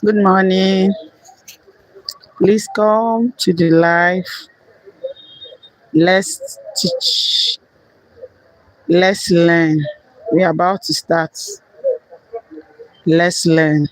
Good morning. Please come to the live. Let's teach. Let's learn. We're about to start. Let's learn.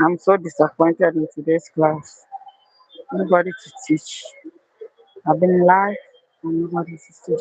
I'm so disappointed in today's class. Nobody to teach. I've been live and nobody to teach.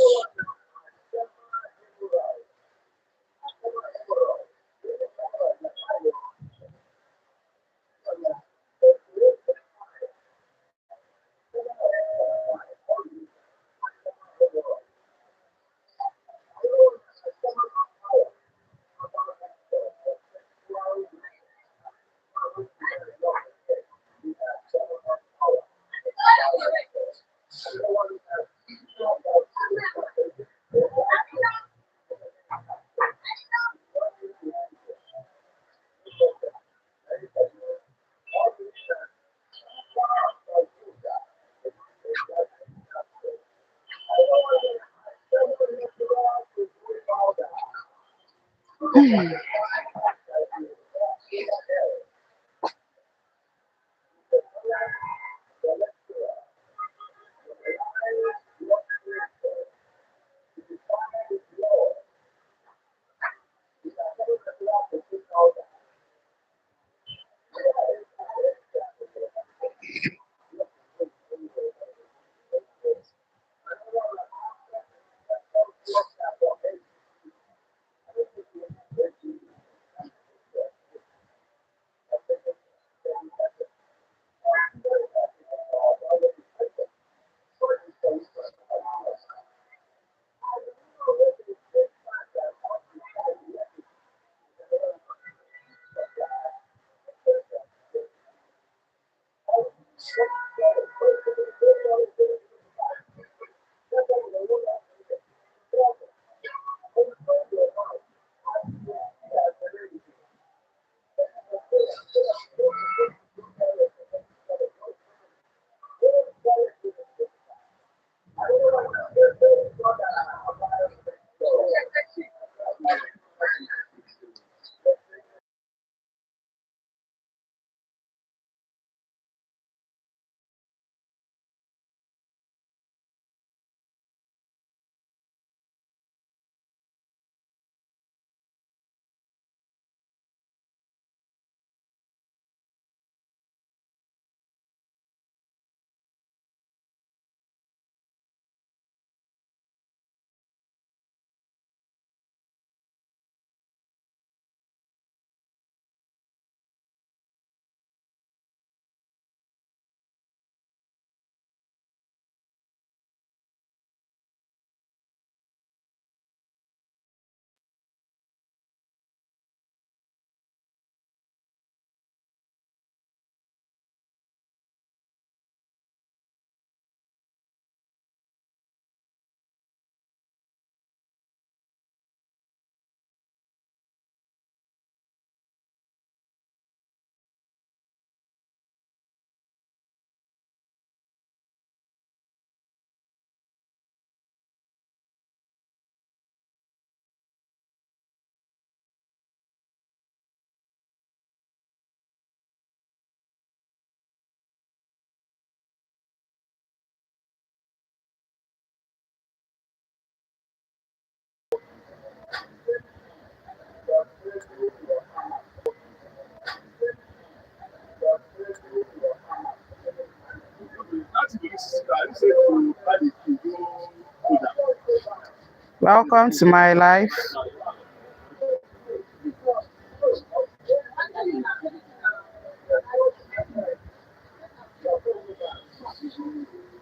Welcome to my life.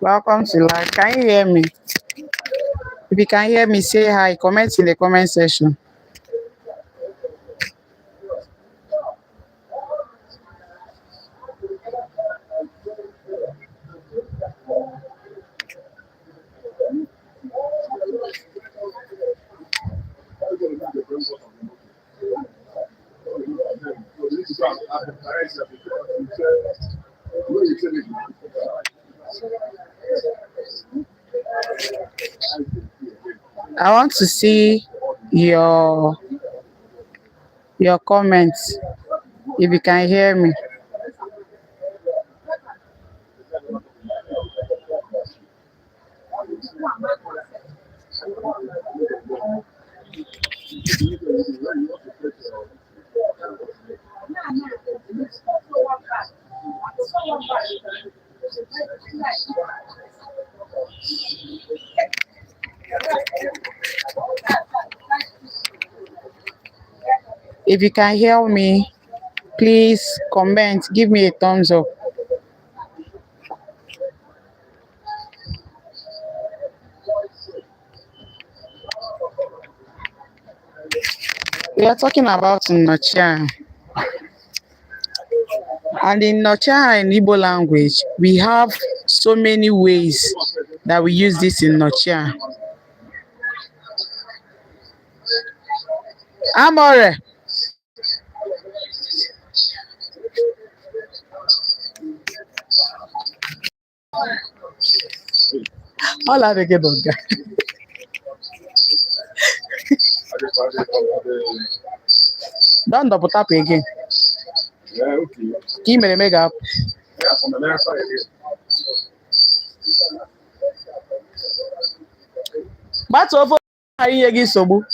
Welcome to life. Can you hear me? If you can hear me, say hi. Comment in the comment section. I want to see your your comments. If you can hear me. If you can hear me, please comment. Give me a thumbs up. We are talking about Nocha. And in Nocha in Igbo language, we have so many ways that we use this in Nocha. Amore. All I get on that. Don't double tap again. Give me the mega. But over ihe gị nsogbu.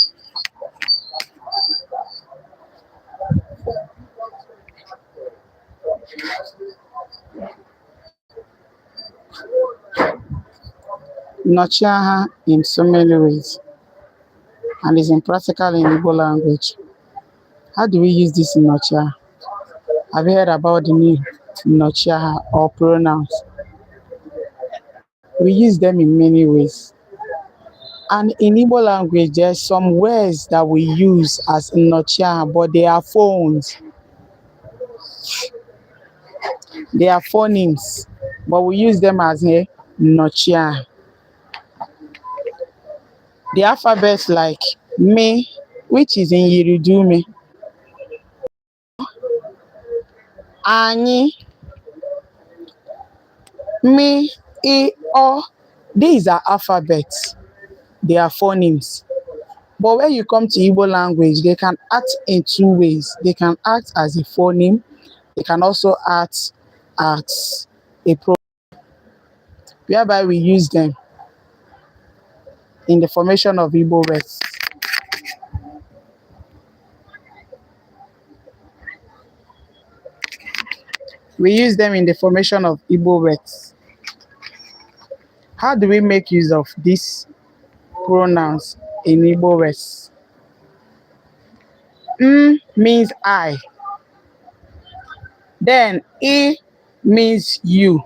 Nochiaha in so many ways and is impractical in Igbo language. How do we use this in Nochiaha? Have you heard about the new Nochiaha or pronouns? We use them in many ways. And in Igbo language, there's some words that we use as Nochiaha, but they are phones. They are phonemes, but we use them as a Nochiaha. The alphabet like me, which is in Yiridume, Ani, me, I, O. These are alphabets. They are phonemes. But when you come to Igbo language, they can act in two ways. They can act as a phoneme. They can also act as a pronoun, whereby we use them in the formation of Igbo words. We use them in the formation of Igbo words. How do we make use of these pronouns in Igbo words? Means I. Then I means you.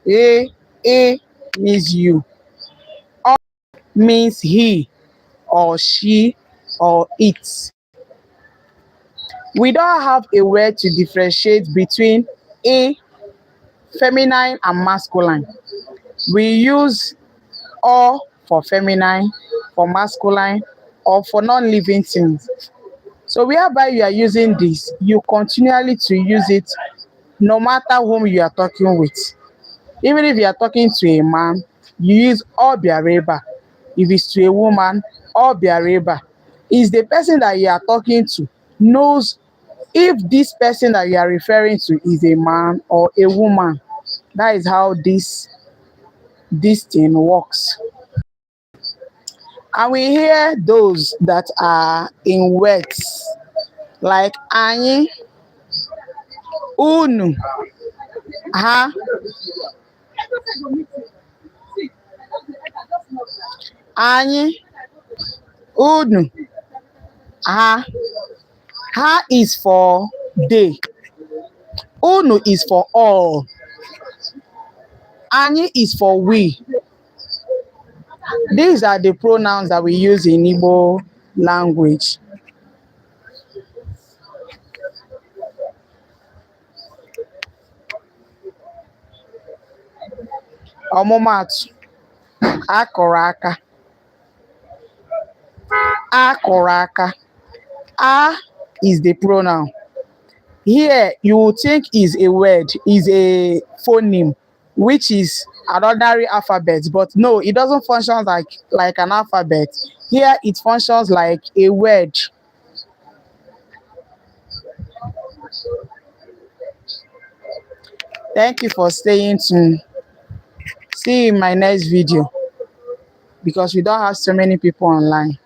A means you. O means he or she or it. We don't have a word to differentiate between a feminine and masculine. We use O for feminine, for masculine, or for non-living things. So whereby you are using this, you continually to use it no matter whom you are talking with. Even if you are talking to a man, you use Obiareba. If it's to a woman, Obiareba. Is the person that you are talking to knows if this person that you are referring to is a man or a woman. That is how this thing works. And we hear those that are in words like Anyi, Unu, Ha, Anyị, unu, ha. Ha is for they. Unu is for all. Anyị is for we. These are the pronouns that we use in Igbo language. Ọmụmaatụ, akụrụ aka, akụrụ aka. A is the pronoun. Here you would think is a word, is a phoneme, which is an ordinary alphabet, but no, it doesn't function like an alphabet. Here it functions like a word. Thank you for staying tuned. See you in my next video because we don't have so many people online.